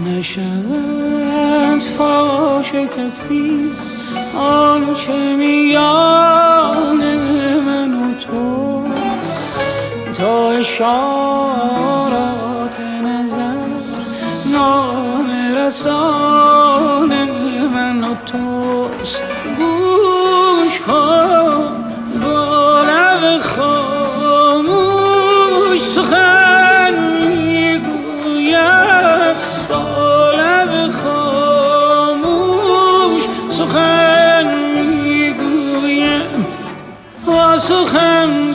نشود فاش کسی آنچه میان من و توست، تا اشارات نظر نام رسان من و توست. گوش کن با لب خاموش سخن میگویم، با لب خاموش سخن میگویم، با سخن